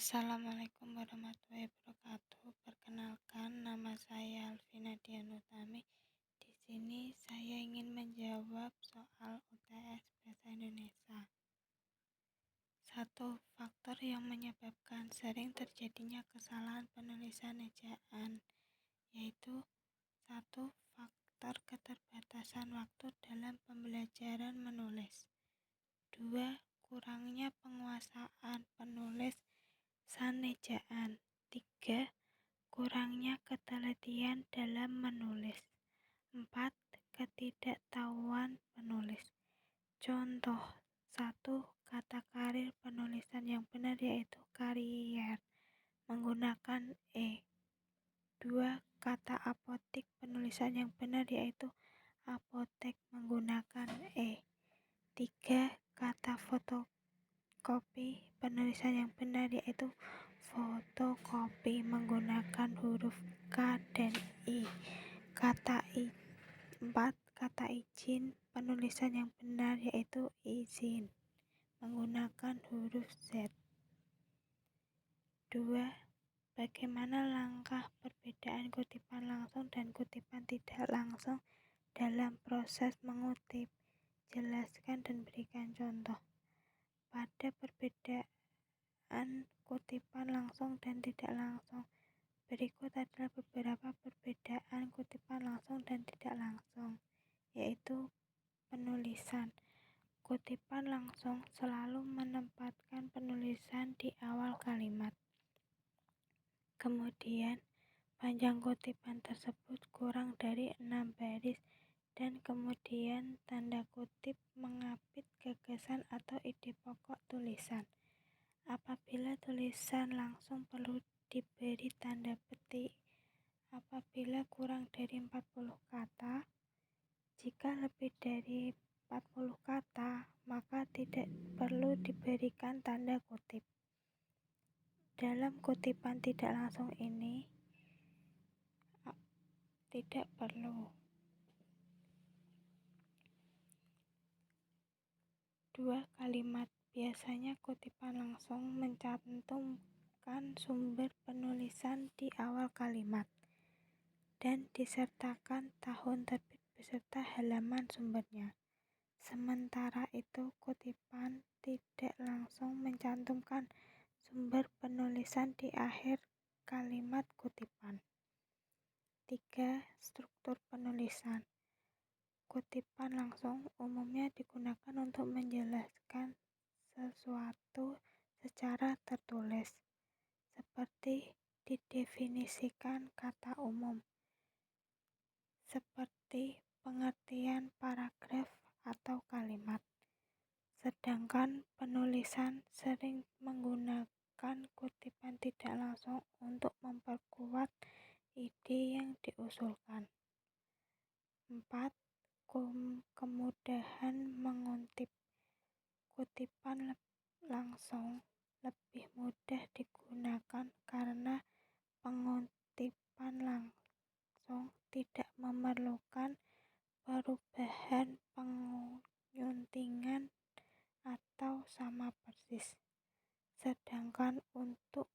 Assalamualaikum warahmatullahi wabarakatuh. Perkenalkan, nama saya Alvina Dianutami. Di sini saya ingin menjawab soal UTS Bahasa Indonesia. Satu faktor yang menyebabkan sering terjadinya kesalahan penulisan ejaan, yaitu satu faktor keterbatasan waktu dalam pembelajaran menulis. Dua, kurangnya penguasaan penulis ejaan. 3. Kurangnya ketelitian dalam menulis. 4. Ketidaktahuan penulis. Contoh 1. Kata karir penulisan yang benar yaitu karier menggunakan E. 2. Kata apotik penulisan yang benar yaitu apotek menggunakan E. 3. Kata fotokopi penulisan yang benar yaitu fotokopi menggunakan huruf K dan I. 4. Kata izin penulisan yang benar yaitu izin menggunakan huruf Z. 2. Bagaimana langkah perbedaan kutipan langsung dan kutipan tidak langsung dalam proses mengutip? Jelaskan dan berikan contoh. Pada perbedaan kutipan langsung dan tidak langsung, berikut adalah beberapa perbedaan kutipan langsung dan tidak langsung, yaitu penulisan. Kutipan langsung selalu menempatkan penulisan di awal kalimat. Kemudian, panjang kutipan tersebut kurang dari 6 baris dan kemudian tanda kutip mengapit gagasan atau ide pokok tulisan. Apabila tulisan langsung perlu diberi tanda petik apabila kurang dari 40 kata. Jika lebih dari 40 kata, maka tidak perlu diberikan tanda kutip. Dalam kutipan tidak langsung ini, tidak perlu. 2. Kalimat. Biasanya kutipan langsung mencantumkan sumber penulisan di awal kalimat dan disertakan tahun terbit beserta halaman sumbernya. Sementara itu, kutipan tidak langsung mencantumkan sumber penulisan di akhir kalimat kutipan. 3. Struktur penulisan. Kutipan langsung umumnya digunakan untuk menjelaskan sesuatu secara tertulis, seperti didefinisikan kata umum, seperti pengertian paragraf atau kalimat. Sedangkan penulisan sering menggunakan kutipan tidak langsung untuk memperkuat ide yang diusulkan. 4. Kemudahan mengutip. Kutipan langsung lebih mudah digunakan karena pengutipan langsung tidak memerlukan perubahan penyuntingan atau sama persis. Sedangkan untuk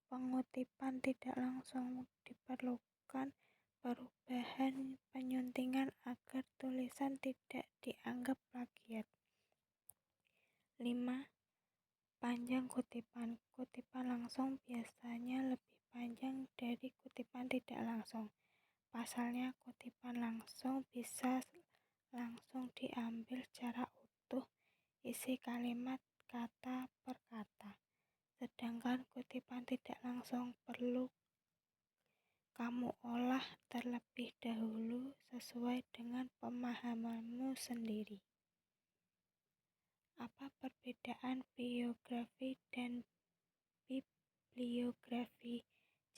pengutipan tidak langsung diperlukan perubahan penyuntingan agar tulisan tidak dianggap plagiat. 5. Panjang kutipan. Kutipan langsung biasanya lebih panjang dari kutipan tidak langsung. Pasalnya, kutipan langsung bisa langsung diambil secara utuh isi kalimat kata per kata. Sedangkan kutipan tidak langsung perlu kamu olah terlebih dahulu sesuai dengan pemahamanmu sendiri. Apa perbedaan biografi dan bibliografi?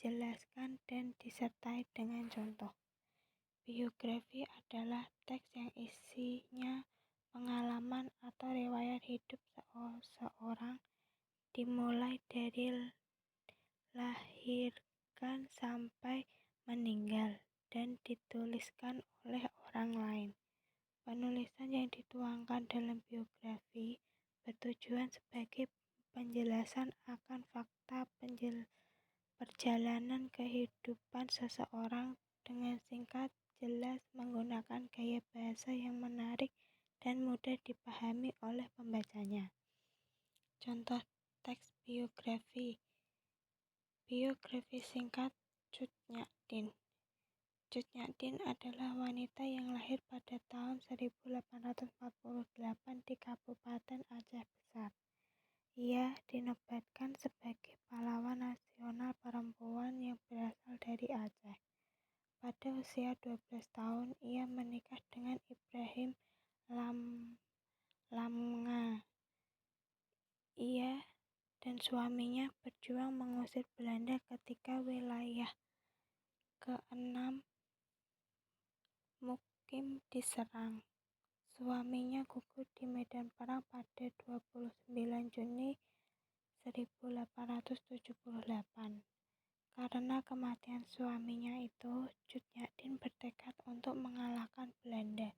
Jelaskan dan disertai dengan contoh. Biografi adalah teks yang isinya pengalaman atau riwayat hidup seseorang dimulai dari lahirkan sampai meninggal dan dituliskan oleh orang lain. Penulisan yang dituangkan dalam biografi bertujuan sebagai penjelasan akan fakta perjalanan kehidupan seseorang dengan singkat, jelas, menggunakan gaya bahasa yang menarik dan mudah dipahami oleh pembacanya. Contoh teks biografi. Biografi singkat Cut Nyak Dien. Cut Nyak Dien adalah wanita yang lahir pada tahun 1848 di Kabupaten Aceh Besar. Ia dinobatkan sebagai pahlawan nasional perempuan yang berasal dari Aceh. Pada usia 12 tahun, ia menikah dengan Ibrahim Lamnga. Ia dan suaminya berjuang mengusir Belanda ketika wilayah ke-6 Mukim diserang. Suaminya gugur di medan perang pada 29 Juni 1878. Karena kematian suaminya itu, Cut Nyak Dien bertekad untuk mengalahkan Belanda.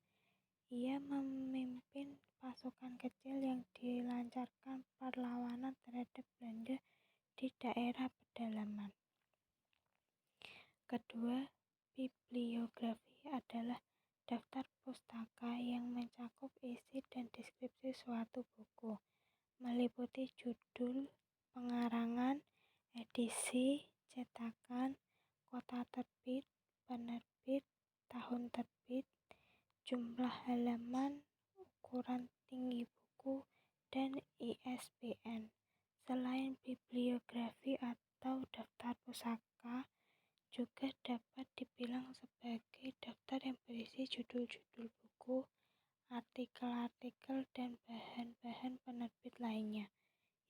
Ia memimpin pasukan kecil yang dilancarkan perlawanan terhadap Belanda di daerah pedalaman. Kedua, bibliografi adalah daftar pustaka yang mencakup isi dan deskripsi suatu buku, meliputi judul, pengarangan, edisi, cetakan, kota terbit, penerbit, tahun terbit, jumlah halaman, ukuran tinggi buku, dan ISBN. Selain bibliografi atau daftar pusaka, juga dapat dibilang sebagai daftar yang berisi judul-judul buku, artikel-artikel, dan bahan-bahan penerbit lainnya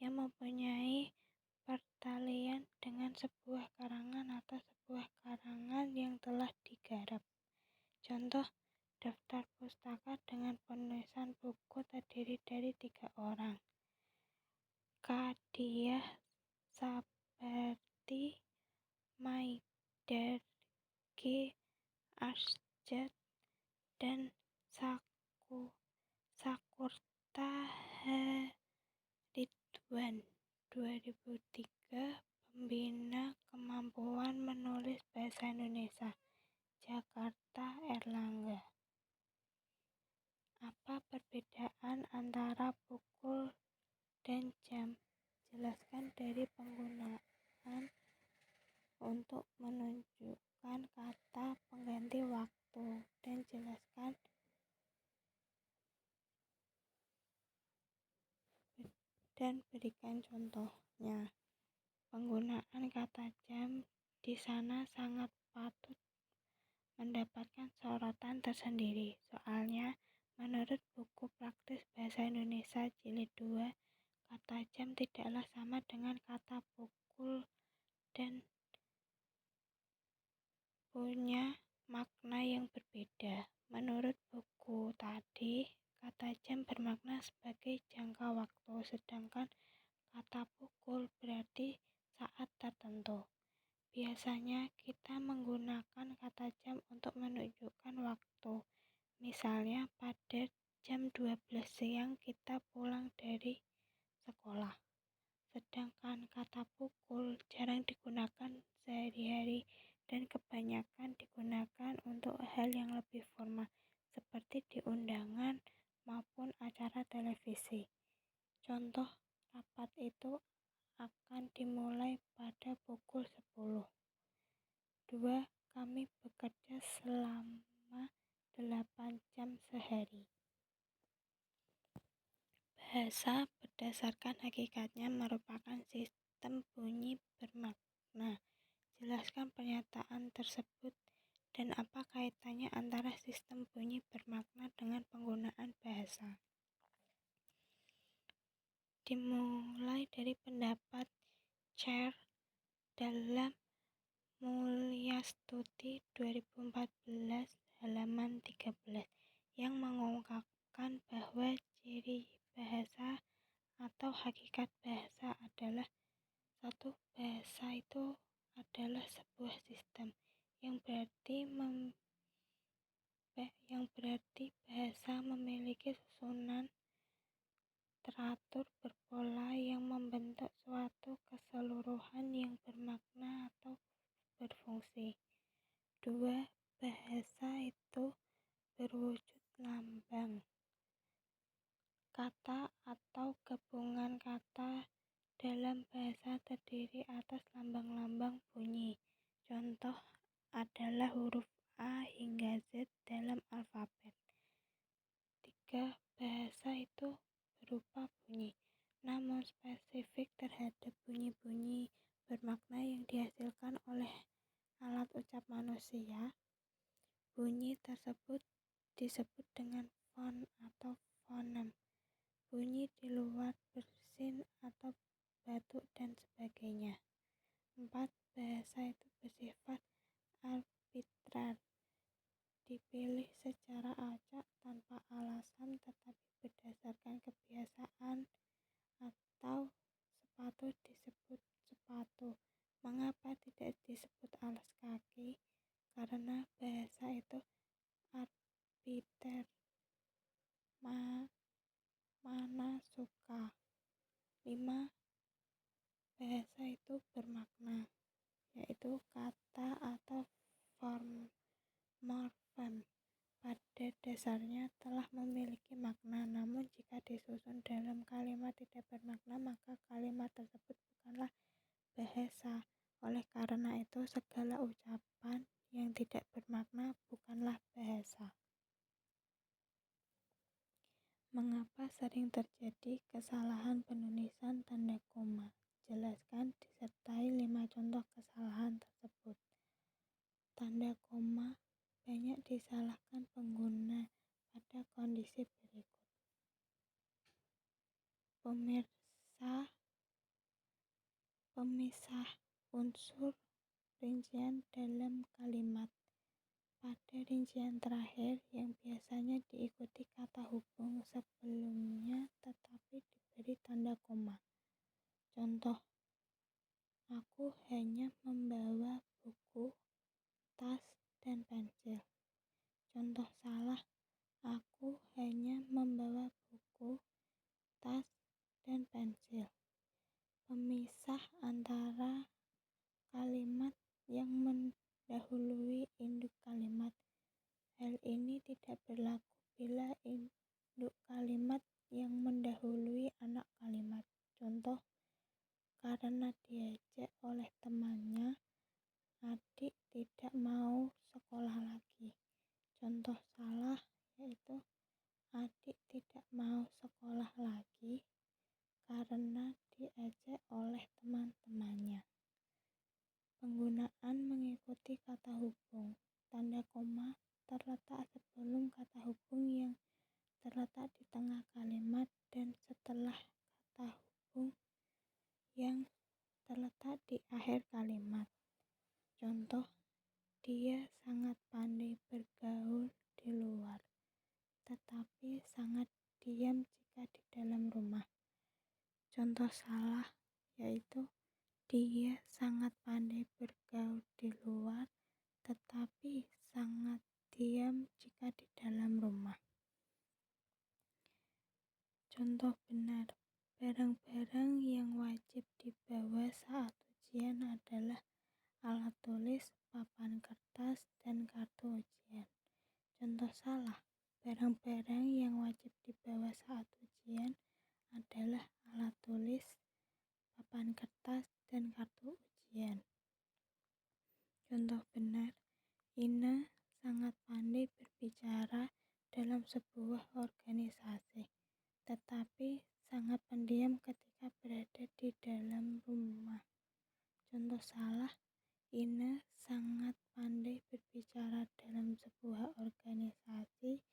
yang mempunyai pertalian dengan sebuah karangan atau sebuah karangan yang telah digarap. Contoh, daftar pustaka dengan penulisan buku terdiri dari 3 orang. Khadijah Sabarti, Maidar G. Asjad, dan Sakurta Ridwan. 2003, Pembina Kemampuan Menulis Bahasa Indonesia, Jakarta Erlangga. Apa perbedaan antara pukul dan jam? Jelaskan dari penggunaan untuk menunjukkan kata pengganti waktu, dan jelaskan dan berikan contohnya. Penggunaan kata jam di sana sangat patut mendapatkan sorotan tersendiri. Soalnya, menurut buku Praktis Bahasa Indonesia Jilid 2, kata jam tidaklah sama dengan kata pukul dan punya makna yang berbeda. Menurut buku tadi, kata jam bermakna sebagai jangka waktu, sedangkan kata pukul berarti saat tertentu. Biasanya kita menggunakan kata jam untuk menunjukkan waktu. Misalnya pada jam 12 siang kita pulang dari sekolah. Sedangkan kata pukul jarang digunakan sehari-hari dan kebanyakan digunakan untuk hal yang lebih formal, seperti di undangan maupun acara televisi. Contoh, rapat itu akan dimulai pada pukul 10. 2. Kami bekerja selama 8 jam sehari. Bahasa berdasarkan hakikatnya merupakan sistem bunyi bermakna. Jelaskan pernyataan tersebut dan apa kaitannya antara sistem bunyi bermakna dengan penggunaan bahasa. Dimulai dari pendapat Chair dalam Mulyastuti 2014 halaman 13 yang mengungkapkan bahwa ciri bahasa atau hakikat bahasa adalah satu, bahasa itu adalah sebuah sistem yang berarti bahasa memiliki susunan teratur, berpola yang membentuk suatu keseluruhan yang bermakna atau berfungsi. 2. Bahasa itu berwujud lambang. Kata atau gabungan kata dalam bahasa terdiri atas lambang-lambang bunyi. Contoh adalah huruf A hingga Z dalam alfabet. 3. Bahasa itu berupa bunyi, namun spesifik terhadap bunyi-bunyi bermakna yang dihasilkan oleh alat ucap manusia. Bunyi tersebut disebut dengan fon atau fonem. Bunyi di luar bersin atau batuk dan sebagainya. 4. Bahasa itu bersifat arbitrar, dipilih secara acak tanpa alasan tetapi berdasarkan kebiasaan. Atau sepatu disebut sepatu. Mengapa tidak disebut alas kaki? Karena bahasa itu arbiter, mana suka. 5. Bahasa itu bermakna, yaitu kata atau morfem pada dasarnya telah memiliki makna, namun jika disusun dalam kalimat tidak bermakna, maka kalimat tersebut bukanlah bahasa. Oleh karena itu, segala ucapan yang tidak bermakna bukanlah bahasa. Mengapa sering terjadi kesalahan penulisan tanda koma? Jelaskan disertai 5 contoh kesalahan tersebut. Tanda koma banyak disalahkan pengguna pada kondisi berikut. Pemisah unsur rincian dalam kalimat. Pada rincian terakhir yang biasanya diikuti kata hubung sebelumnya tetapi diberi tanda koma. Contoh, aku hanya membawa buku, tas, dan pensil. Contoh salah, aku hanya membawa buku, tas, dan pensil. Pemisah antara kalimat yang mendahului induk kalimat. Hal ini tidak berlaku bila induk kalimat yang mendahului anak kalimat. Contoh, karena diajak oleh temannya, adik tidak mau sekolah lagi. Contoh salah yaitu adik tidak mau sekolah lagi karena diajak oleh teman-temannya. Penggunaan mengikuti kata hubung. Tanda koma terletak sebelum kata hubung yang terletak di tengah kalimat dan setelah kata hubung yang terletak di akhir kalimat. Contoh, dia sangat pandai bergaul di luar, tetapi sangat diam jika di dalam rumah. Contoh salah yaitu dia sangat pandai bergaul di luar, tetapi sangat diam jika di dalam rumah. Contoh benar, barang-barang yang wajib dibawa saat ujian adalah alat tulis, papan kertas, dan kartu ujian. Contoh salah, barang-barang yang wajib dibawa saat ujian adalah alat tulis, papan kertas, dan kartu ujian. Contoh benar, Ina sangat pandai berbicara dalam sebuah organisasi, tetapi sangat pendiam ketika berada di dalam rumah. Contoh salah, Ina sangat pandai berbicara dalam sebuah organisasi,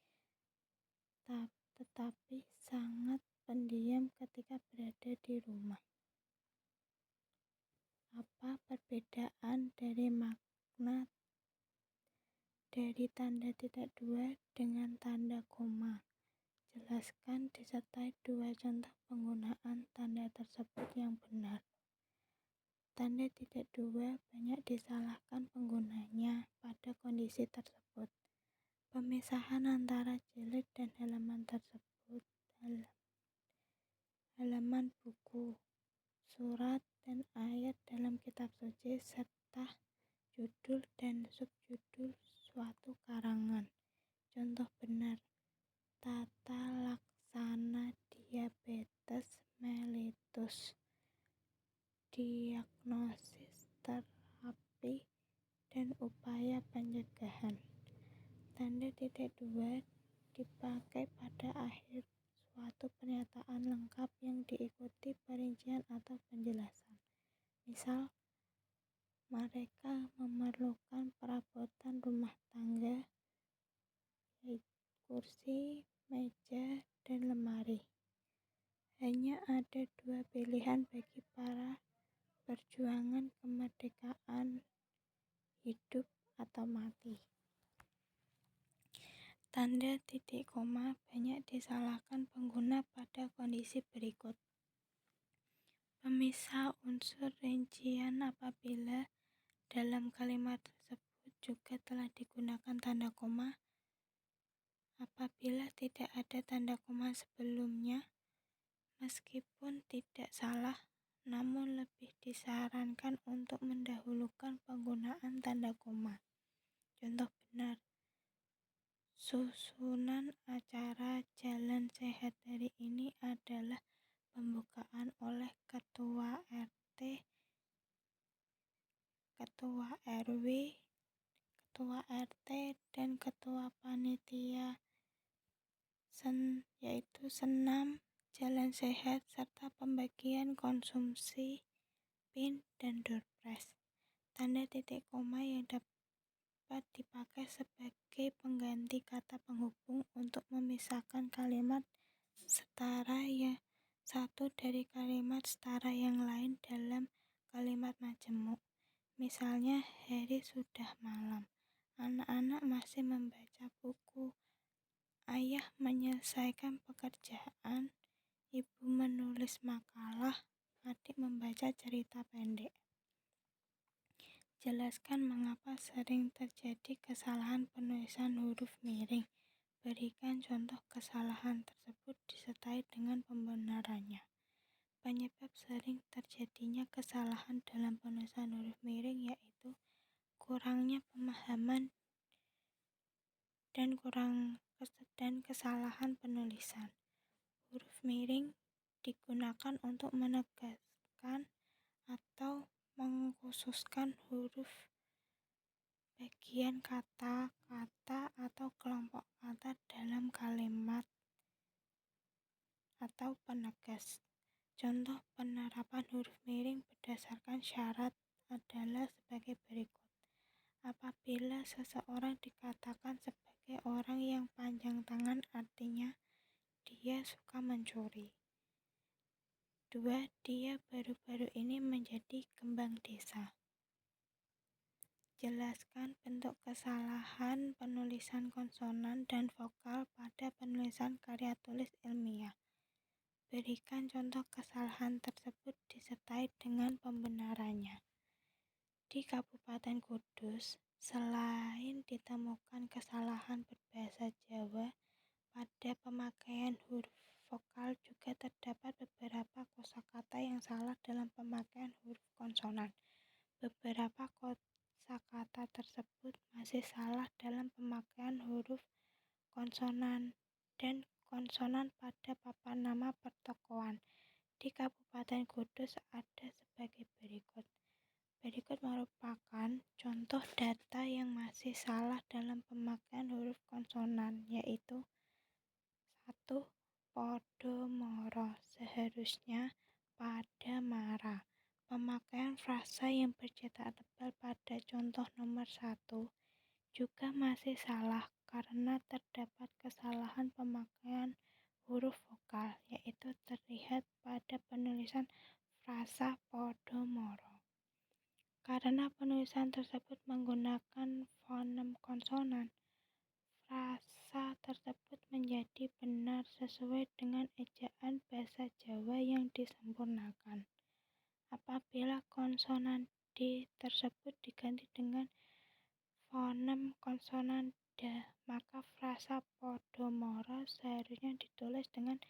tetapi sangat pendiam ketika berada di rumah. Apa perbedaan dari makna dari tanda titik dua dengan tanda koma? Jelaskan disertai 2 contoh penggunaan tanda tersebut yang benar. Tanda titik dua banyak disalahkan penggunanya pada kondisi tersebut. Pemisahan antara jilid dan halaman tersebut halaman buku, surat, dan ayat dalam kitab suci, serta judul dan subjudul suatu karangan. Contoh benar: tata laksana diabetes mellitus, diagnosis, terapi, dan upaya pencegahan. Tanda titik dua dipakai pada akhir suatu pernyataan lengkap yang diikuti perincian atau penjelasan. Misal, mereka memerlukan perabotan rumah tangga, yaitu kursi, meja, dan lemari. Hanya ada dua pilihan bagi para perjuangan kemerdekaan: hidup atau mati. Tanda titik koma banyak disalahkan pengguna pada kondisi berikut. Pemisah unsur rincian apabila dalam kalimat tersebut juga telah digunakan tanda koma. Apabila tidak ada tanda koma sebelumnya, meskipun tidak salah, namun lebih disarankan untuk mendahulukan penggunaan tanda koma. Contoh benar: susunan acara Jalan Sehat hari ini adalah pembukaan oleh Ketua RT, Ketua RW, Ketua RT, dan Ketua Panitia yaitu senam Jalan Sehat, serta pembagian konsumsi PIN dan doorprize. Tanda titik koma yang dapat dipakai sebagai pengganti kata penghubung untuk memisahkan kalimat setara yang satu dari kalimat setara yang lain dalam kalimat majemuk. Misalnya, hari sudah malam, anak-anak masih membaca buku, ayah menyelesaikan pekerjaan, ibu menulis makalah, adik membaca cerita pendek. Jelaskan mengapa sering terjadi kesalahan penulisan huruf miring. Berikan contoh kesalahan tersebut disertai dengan pembenarannya. Penyebab sering terjadinya kesalahan dalam penulisan huruf miring yaitu kurangnya pemahaman dan kesalahan penulisan. Huruf miring digunakan untuk menegaskan atau mengkhususkan huruf, bagian kata, atau kelompok kata dalam kalimat atau penegas. Contoh penerapan huruf miring berdasarkan syarat adalah sebagai berikut. Apabila seseorang dikatakan sebagai orang yang panjang tangan, artinya dia suka mencuri. 2. Dia baru-baru ini menjadi kembang desa. Jelaskan bentuk kesalahan penulisan konsonan dan vokal pada penulisan karya tulis ilmiah. Berikan contoh kesalahan tersebut disertai dengan pembenarannya. Di Kabupaten Kudus, selain ditemukan kesalahan berbahasa Jawa pada pemakaian huruf vokal, juga terdapat beberapa kosakata yang salah dalam pemakaian huruf konsonan. Beberapa kosakata tersebut masih salah dalam pemakaian huruf konsonan dan konsonan pada papan nama pertokoan di Kabupaten Kudus ada sebagai berikut. Berikut merupakan contoh data yang masih salah dalam pemakaian huruf konsonan, yaitu 1. Podomoro, seharusnya pada marah. Pemakaian frasa yang bercetak tebal pada contoh nomor 1 juga masih salah karena terdapat kesalahan pemakaian huruf vokal, yaitu terlihat pada penulisan frasa Podomoro. Karena penulisan tersebut menggunakan fonem konsonan, frasa tersebut menjadi benar sesuai dengan ejaan bahasa Jawa yang disempurnakan. Apabila konsonan D tersebut diganti dengan fonem konsonan D, maka frasa Podomoro seharusnya ditulis dengan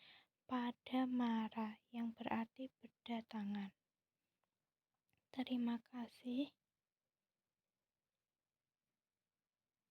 pada Mara yang berarti berdatangan. Terima kasih.